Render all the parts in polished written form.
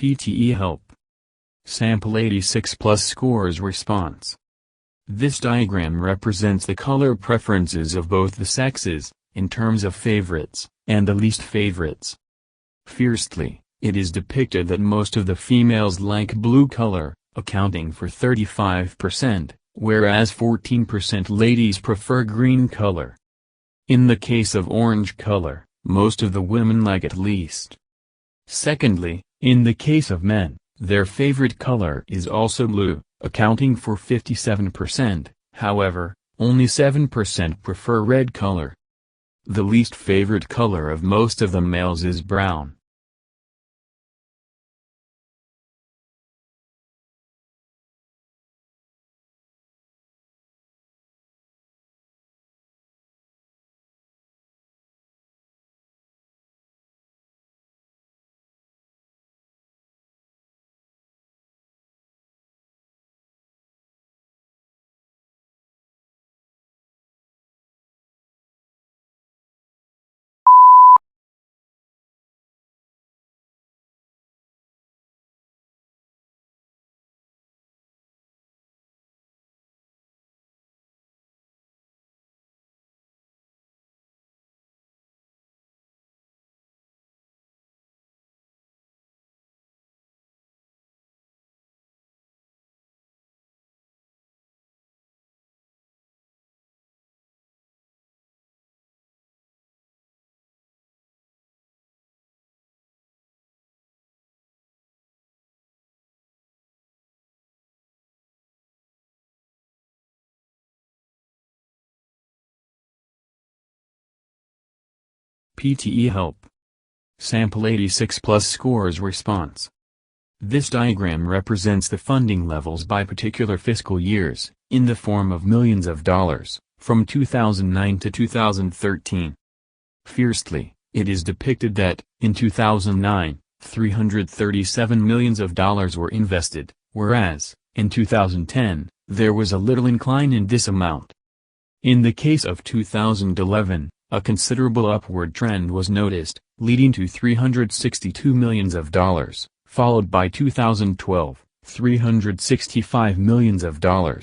PTE Help. Sample 86 plus scores response. This diagram represents the color preferences of both the sexes, in terms of favorites, and the least favorites. Firstly, it is depicted that most of the females like blue color, accounting for 35%, whereas 14% ladies prefer green color. In the case of orange color, most of the women like it least. Secondly, in the case of men, their favorite color is also blue, accounting for 57%, however, only 7% prefer red color. The least favorite color of most of the males is brown. PTE Help. Sample 86 plus scores response. This diagram represents the funding levels by particular fiscal years, in the form of millions of dollars, from 2009 to 2013. Firstly, it is depicted that, in 2009, $337 million were invested, whereas, in 2010, there was a little incline in this amount. In the case of 2011, a considerable upward trend was noticed, leading to $362 million, followed by 2012, $365 million.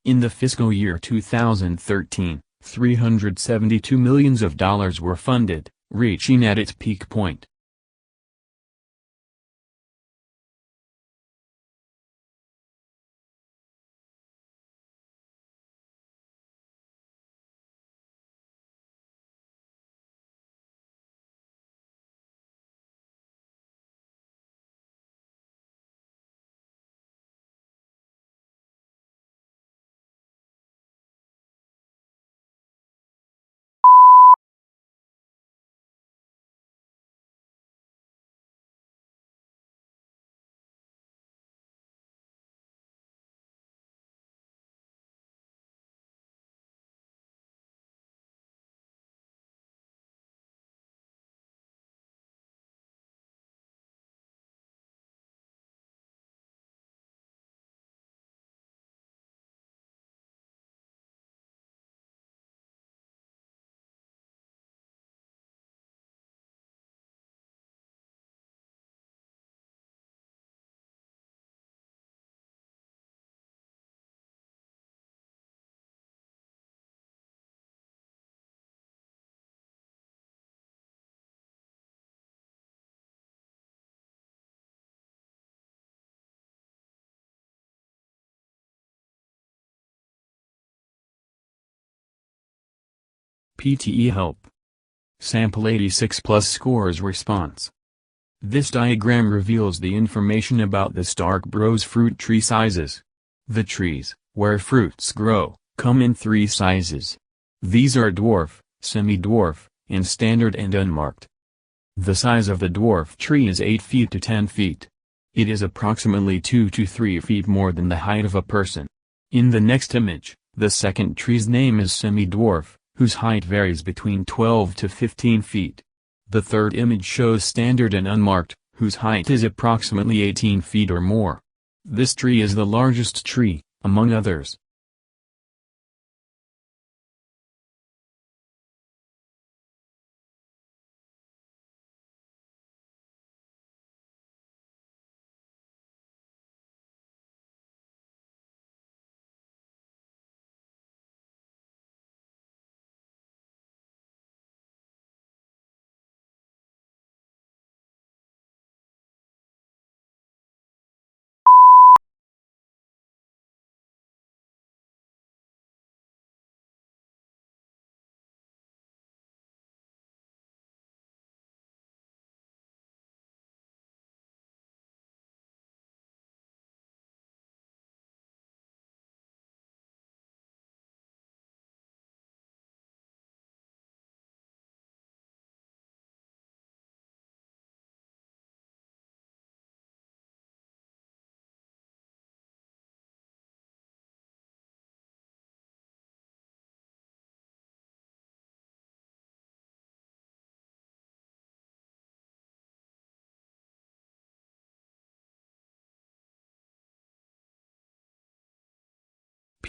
In the fiscal year 2013, $372 million were funded, reaching at its peak point. PTE Help. Sample 86 plus scores response. This diagram reveals the information about the Stark-Bros fruit tree sizes. The trees, where fruits grow, come in 3 sizes. These are dwarf, semi-dwarf, and standard and unmarked. The size of the dwarf tree is 8 feet to 10 feet. It is approximately 2 to 3 feet more than the height of a person. In the next image, the second tree's name is semi-dwarf, whose height varies between 12 to 15 feet. The third image shows standard and unmarked, whose height is approximately 18 feet or more. This tree is the largest tree, among others.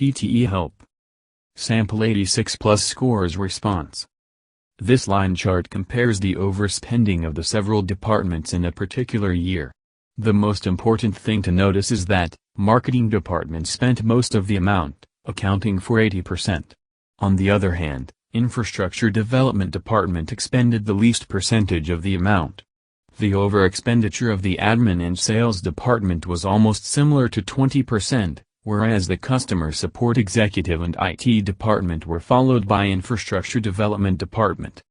PTE Help. Sample 86 plus scores response. This line chart compares the overspending of the several departments in a particular year. The most important thing to notice is that, marketing department spent most of the amount, accounting for 80%. On the other hand, infrastructure development department expended the least percentage of the amount. The over-expenditure of the admin and sales department was almost similar to 20%, whereas the customer support executive and IT department were followed by infrastructure development department.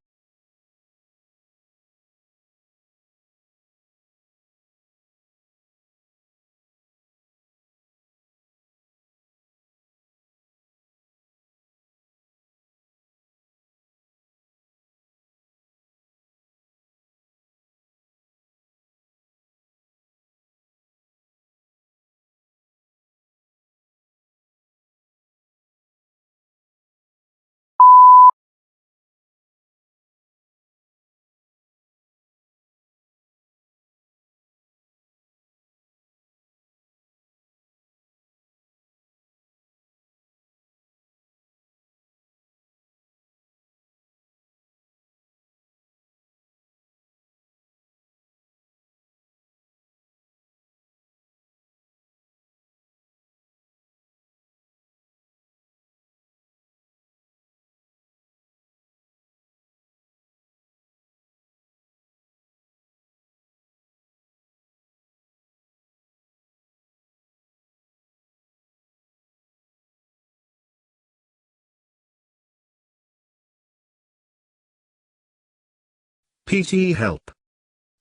PTE Help.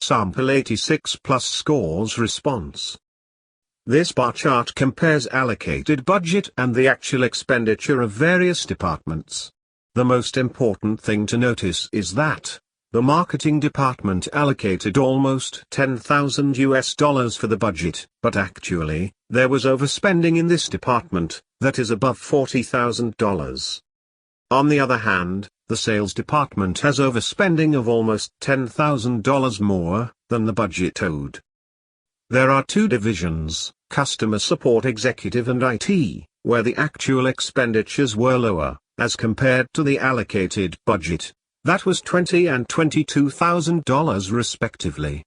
Sample 86 plus scores response. This bar chart compares allocated budget and the actual expenditure of various departments. The most important thing to notice is that the marketing department allocated almost $10,000 for the budget, but actually, there was overspending in this department, that is above $40,000. On the other hand, the sales department has overspending of almost $10,000 more than the budget owed. There are two divisions, customer support executive and IT, where the actual expenditures were lower, as compared to the allocated budget. That was $20,000 and $22,000 respectively.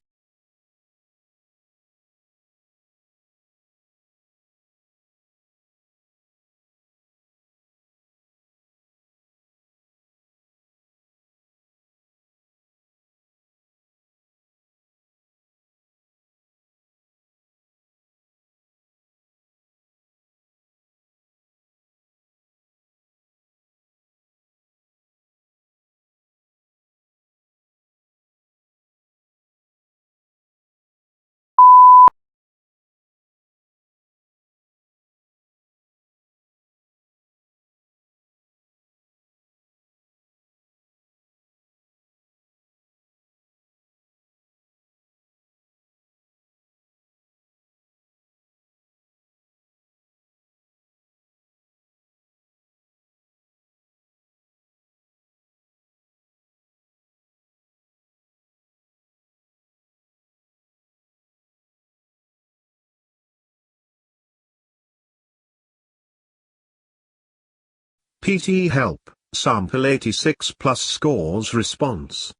PTE Help, Sample 86 plus scores response.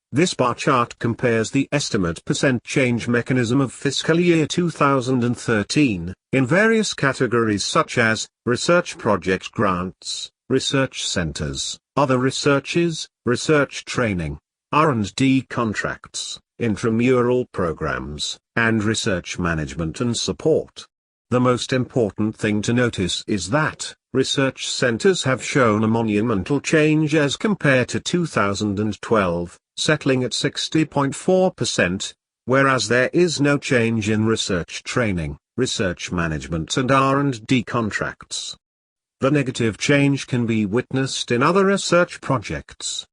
This bar chart compares the estimate percent change mechanism of fiscal year 2013, in various categories such as, research project grants, research centers, other researches, research training, R&D contracts, intramural programs, and research management and support. The most important thing to notice is that, research centers have shown a monumental change as compared to 2012, settling at 60.4%, whereas there is no change in research training, research management and R&D contracts. The negative change can be witnessed in other research projects,